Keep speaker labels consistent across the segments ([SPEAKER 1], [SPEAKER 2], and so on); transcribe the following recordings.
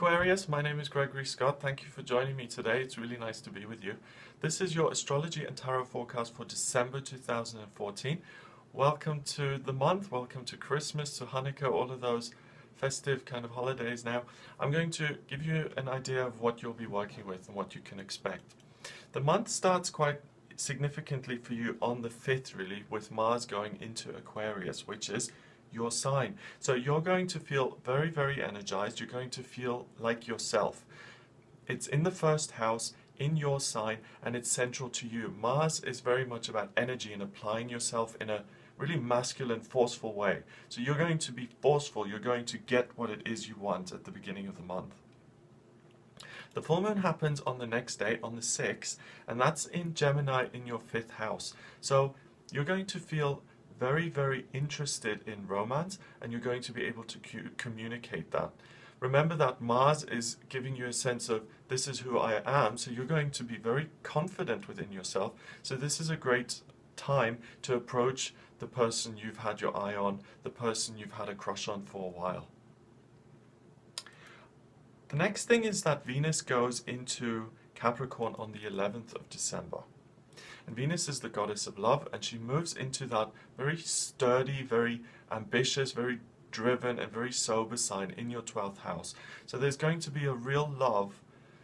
[SPEAKER 1] Aquarius, my name is Gregory Scott. Thank you for joining me today. It's really nice to be with you. This is your astrology and tarot forecast for December 2014. Welcome to the month, welcome to Christmas, to Hanukkah, all of those festive kind of holidays now. I'm going to give you an idea of what you'll be working with and what you can expect. The month starts quite significantly for you on the 5th really, with Mars going into Aquarius, which is your sign. So you're going to feel very, very energized. You're going to feel like yourself. It's in the first house, in your sign, and it's central to you. Mars is very much about energy and applying yourself in a really masculine, forceful way. So you're going to be forceful. You're going to get what it is you want at the beginning of the month. The full moon happens on the next day, on the 6th, and that's in Gemini in your 5th house. So you're going to feel very, very interested in romance, and you're going to be able to communicate that. Remember that Mars is giving you a sense of, this is who I am, so you're going to be very confident within yourself. So this is a great time to approach the person you've had your eye on, the person you've had a crush on for a while. The next thing is that Venus goes into Capricorn on the 11th of December. And Venus is the goddess of love, and she moves into that very sturdy, very ambitious, very driven and very sober sign in your 12th house. So there's going to be a real love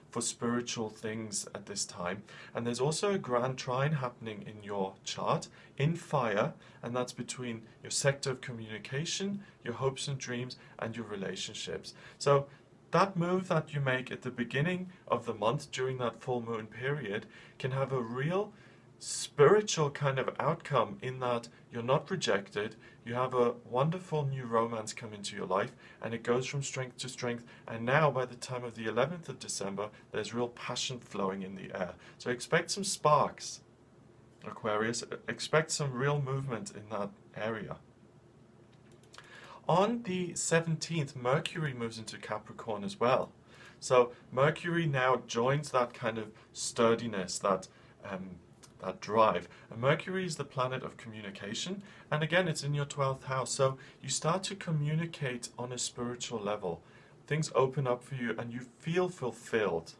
[SPEAKER 1] for spiritual things at this time. And there's also a grand trine happening in your chart in fire, and that's between your sector of communication, your hopes and dreams, and your relationships. So that move that you make at the beginning of the month during that full moon period can have a real spiritual kind of outcome, in that you're not rejected, you have a wonderful new romance come into your life, and it goes from strength to strength, and now by the time of the 11th of December there's real passion flowing in the air. So expect some sparks, Aquarius, expect some real movement in that area. On the 17th, Mercury moves into Capricorn as well. So Mercury now joins that kind of sturdiness, that drive. And Mercury is the planet of communication, and again it's in your 12th house, so you start to communicate on a spiritual level. Things open up for you and you feel fulfilled,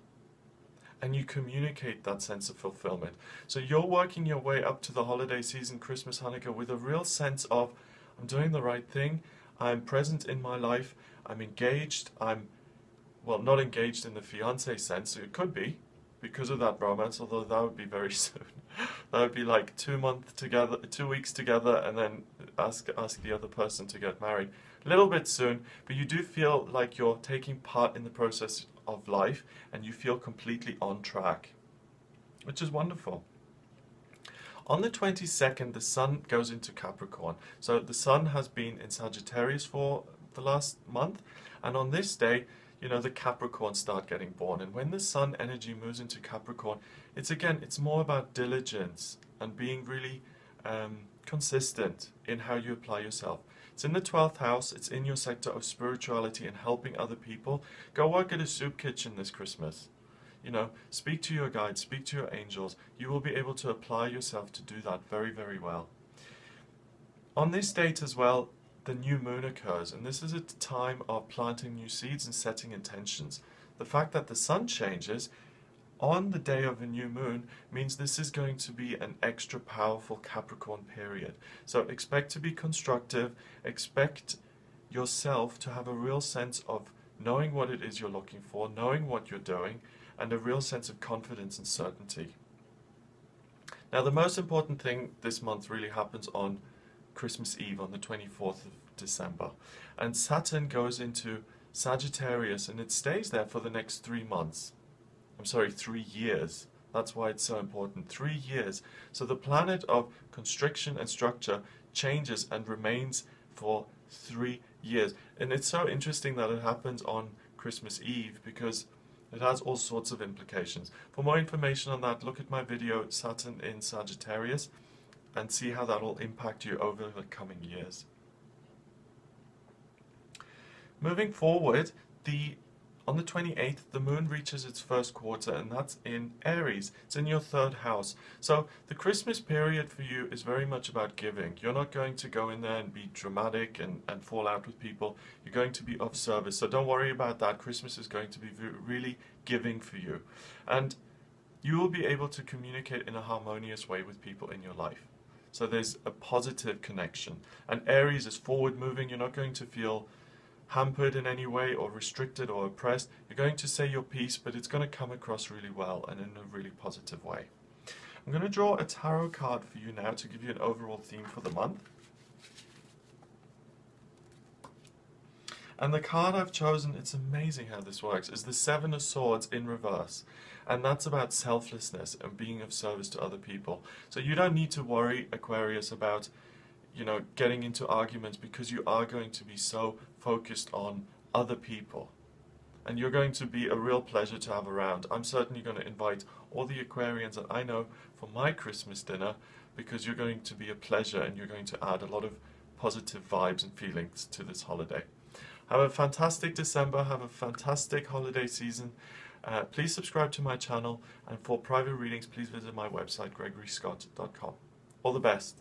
[SPEAKER 1] and you communicate that sense of fulfillment. So you're working your way up to the holiday season, Christmas, Hanukkah, with a real sense of, I'm doing the right thing, I'm present in my life, I'm engaged, I'm, well, not engaged in the fiancé sense, it could be, because of that romance, although that would be very soon. That would be like 2 weeks together, and then ask the other person to get married. A little bit soon, but you do feel like you're taking part in the process of life, and you feel completely on track, which is wonderful. On the 22nd, the Sun goes into Capricorn. So the Sun has been in Sagittarius for the last month, and on this day, you know, the Capricorns start getting born. And when the Sun energy moves into Capricorn, it's more about diligence and being really consistent in how you apply yourself. It's in the 12th house, it's in your sector of spirituality and helping other people. Go work at a soup kitchen this Christmas. You know, speak to your guides, speak to your angels. You will be able to apply yourself to do that very, very well. On this date as well, the new moon occurs, and this is a time of planting new seeds and setting intentions. The fact that the sun changes on the day of a new moon means this is going to be an extra powerful Capricorn period. So expect to be constructive, expect yourself to have a real sense of knowing what it is you're looking for, knowing what you're doing, and a real sense of confidence and certainty. Now the most important thing this month really happens on Christmas Eve, on the 24th of December, and Saturn goes into Sagittarius, and it stays there for the next 3 months. I'm sorry, 3 years. That's why it's so important. 3 years. So the planet of constriction and structure changes and remains for 3 years. And it's so interesting that it happens on Christmas Eve, because it has all sorts of implications. For more information on that, look at my video, Saturn in Sagittarius, and see how that will impact you over the coming years. Moving forward, the On the 28th, the moon reaches its first quarter, and that's in Aries. It's in your third house. So the Christmas period for you is very much about giving. You're not going to go in there and be dramatic and fall out with people. You're going to be of service. So don't worry about that. Christmas is going to be really giving for you. And you will be able to communicate in a harmonious way with people in your life. So there's a positive connection. And Aries is forward moving. You're not going to feel hampered in any way or restricted or oppressed. You're going to say your piece, but it's going to come across really well and in a really positive way. I'm going to draw a tarot card for you now to give you an overall theme for the month. And the card I've chosen, it's amazing how this works, is the Seven of Swords in reverse. And that's about selflessness and being of service to other people. So you don't need to worry, Aquarius, about getting into arguments, because you are going to be so focused on other people. And you're going to be a real pleasure to have around. I'm certainly going to invite all the Aquarians that I know for my Christmas dinner, because you're going to be a pleasure and you're going to add a lot of positive vibes and feelings to this holiday. Have a fantastic December, have a fantastic holiday season. Please subscribe to my channel, and for private readings, please visit my website, gregoryscott.com. All the best.